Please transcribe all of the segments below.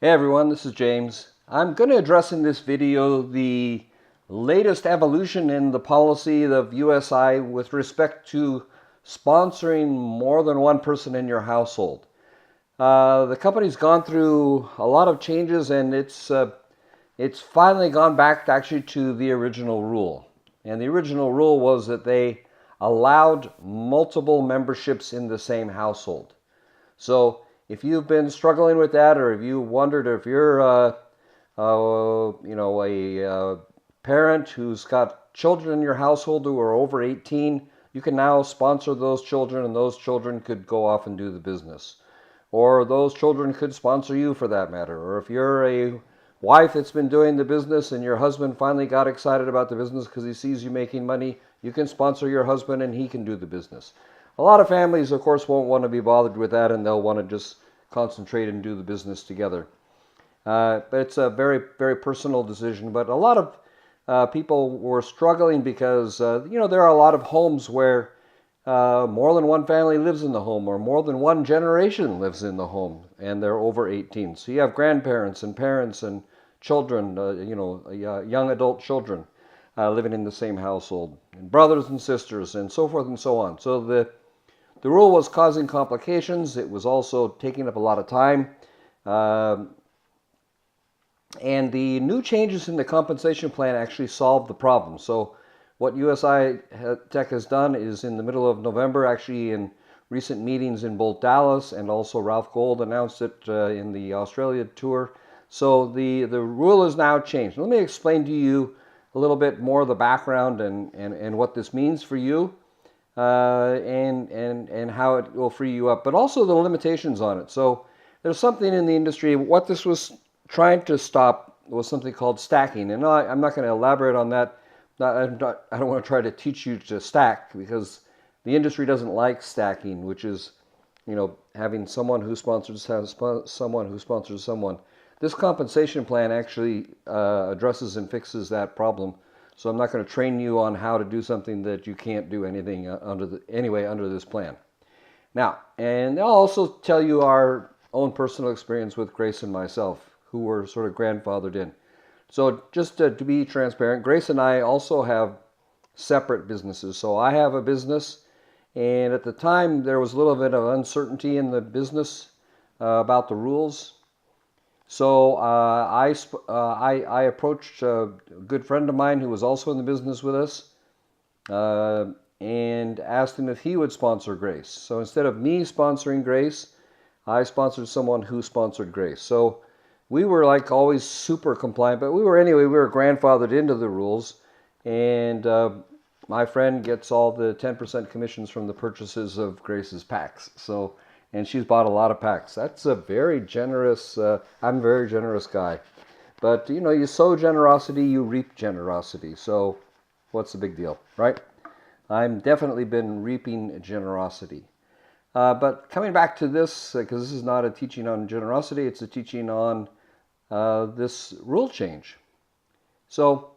Hey everyone, this is James. I'm going to address in this video the latest evolution in the policy of USI with respect to sponsoring more than one person in your household. The company's gone through a lot of changes, and it's finally gone back actually to the original rule. And the original rule was that they allowed multiple memberships in the same household. So if you've been struggling with that, or if you wondered if you're, a parent who's got children in your household who are over 18, you can now sponsor those children, and those children could go off and do the business. Or those children could sponsor you for that matter. Or if you're a wife that's been doing the business and your husband finally got excited about the business because he sees you making money, you can sponsor your husband and he can do the business. A lot of families, of course, won't want to be bothered with that, and they'll want to just concentrate and do the business together. But it's a very, very personal decision. But a lot of people were struggling because, there are a lot of homes where more than one family lives in the home, or more than one generation lives in the home, and they're over 18. So you have grandparents and parents and children, young adult children living in the same household, and brothers and sisters, and so forth and so on. So the rule was causing complications. It was also taking up a lot of time. Uh, and the new changes in the compensation plan actually solved the problem. So what USI Tech has done is, in the middle of November, actually in recent meetings in both Dallas, and also Ralph Gold announced it in the Australia tour. So the rule is now changed. Let me explain to you a little bit more of the background and what this means for you, and how it will free you up, but also the limitations on it. So there's something in the industry. What this was trying to stop was something called stacking, and I'm not going to elaborate on that. I don't want to try to teach you to stack, because the industry doesn't like stacking, which is, having someone who sponsors someone who sponsors someone. This compensation plan actually addresses and fixes that problem. So I'm not going to train you on how to do something that you can't do anything under this plan. Now, and I'll also tell you our own personal experience with Grace and myself, who were sort of grandfathered in. So just to be transparent, Grace and I also have separate businesses. So I have a business, and at the time there was a little bit of uncertainty in the business about the rules. So I approached a good friend of mine who was also in the business with us, and asked him if he would sponsor Grace. So instead of me sponsoring Grace, I sponsored someone who sponsored Grace. So we were like always super compliant, but we were grandfathered into the rules, and my friend gets all the 10% commissions from the purchases of Grace's packs. And she's bought a lot of packs. That's a very generous, I'm a very generous guy. But, you sow generosity, you reap generosity. So what's the big deal, right? I've definitely been reaping generosity. But coming back to this, because this is not a teaching on generosity, it's a teaching on this rule change. So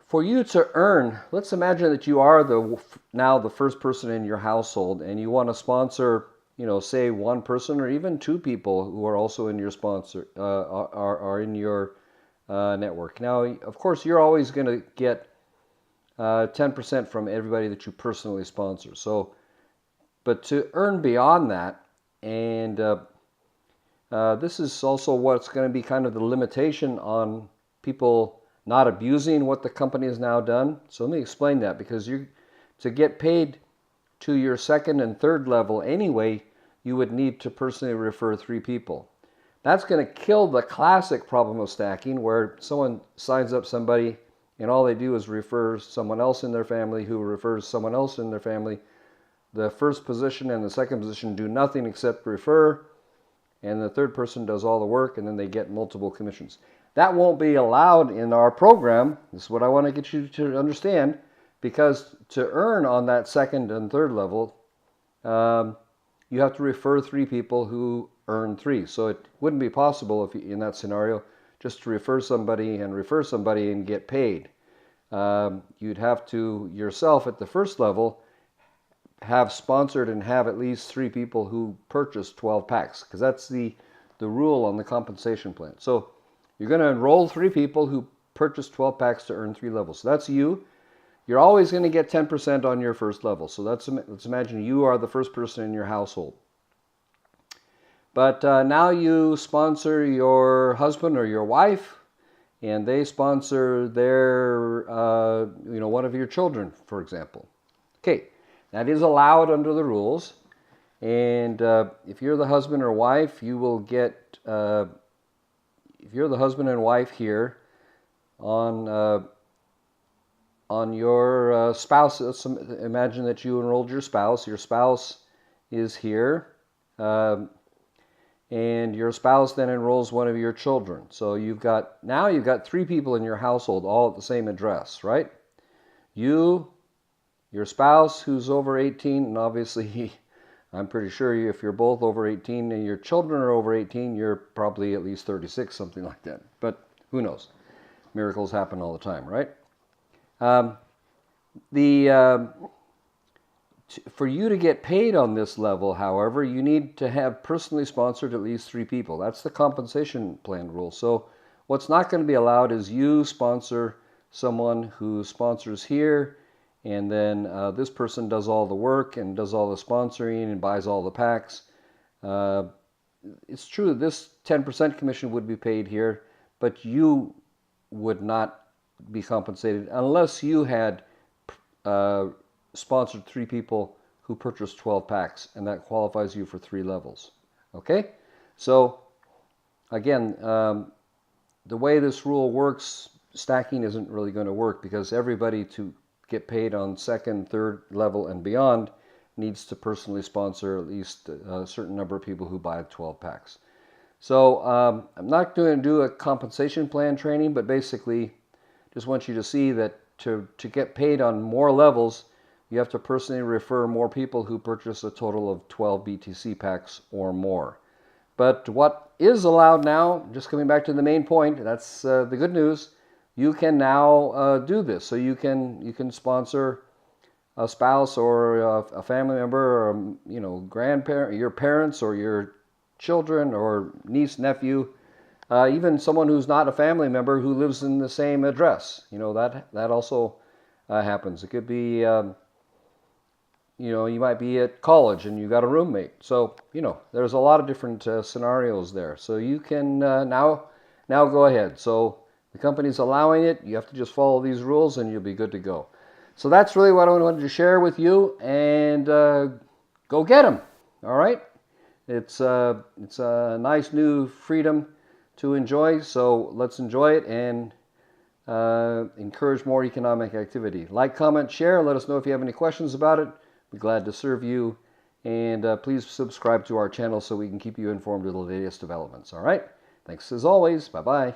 for you to earn, let's imagine that you are now the first person in your household, and you want to sponsor, say one person or even two people who are also in your sponsor, are in your network. Now, of course, you're always going to get 10% from everybody that you personally sponsor. So, but to earn beyond that, and this is also what's going to be kind of the limitation on people not abusing what the company has now done. So let me explain that, because to get paid to your second and third level anyway, you would need to personally refer 3 people. That's going to kill the classic problem of stacking, where someone signs up somebody and all they do is refer someone else in their family who refers someone else in their family. The first position and the second position do nothing except refer, and the third person does all the work, and then they get multiple commissions. That won't be allowed in our program. This is what I want to get you to understand, because to earn on that second and third level, you have to refer 3 people who earn 3. So it wouldn't be possible, if in that scenario, just to refer somebody and get paid. You'd have to yourself at the first level have sponsored and have at least 3 people who purchase 12 packs, because that's the the rule on the compensation plan. So you're going to enroll 3 people who purchase 12 packs to earn 3 levels. So that's you. You're always going to get 10% on your first level. So let's imagine you are the first person in your household. But now you sponsor your husband or your wife, and they sponsor their, one of your children, for example. Okay, that is allowed under the rules. And if you're the husband or wife, you will get, if you're the husband and wife here on your spouse, let's imagine that you enrolled your spouse is here, and your spouse then enrolls one of your children. So you've got 3 people in your household all at the same address, right? You, your spouse who's over 18, and obviously I'm pretty sure if you're both over 18 and your children are over 18, you're probably at least 36, something like that. But who knows? Miracles happen all the time, right? For you to get paid on this level, however, you need to have personally sponsored at least 3 people. That's the compensation plan rule. So what's not going to be allowed is you sponsor someone who sponsors here, and then this person does all the work and does all the sponsoring and buys all the packs. It's true that this 10% commission would be paid here, but you would not be compensated unless you had sponsored 3 people who purchased 12 packs, and that qualifies you for 3 levels. Okay? So, again, the way this rule works, stacking isn't really going to work, because everybody to get paid on 2nd, 3rd level and beyond needs to personally sponsor at least a certain number of people who buy 12 packs. So I'm not going to do a compensation plan training, but basically just want you to see that to get paid on more levels, you have to personally refer more people who purchase a total of 12 BTC packs or more. But what is allowed now, just coming back to the main point, that's the good news, you can now do this. So you can sponsor a spouse or a family member, or grandparent, your parents or your children or niece, nephew, even someone who's not a family member who lives in the same address. That also happens. It could be, you might be at college and you got a roommate. So, there's a lot of different scenarios there. So you can now go ahead. So the company's allowing it. You have to just follow these rules and you'll be good to go. So that's really what I wanted to share with you, and go get them. All right? It's a nice new freedom to enjoy, so let's enjoy it and encourage more economic activity. Like, comment, share. Let us know if you have any questions about it. Be glad to serve you. And please subscribe to our channel so we can keep you informed of the latest developments. All right? Thanks as always. Bye-bye.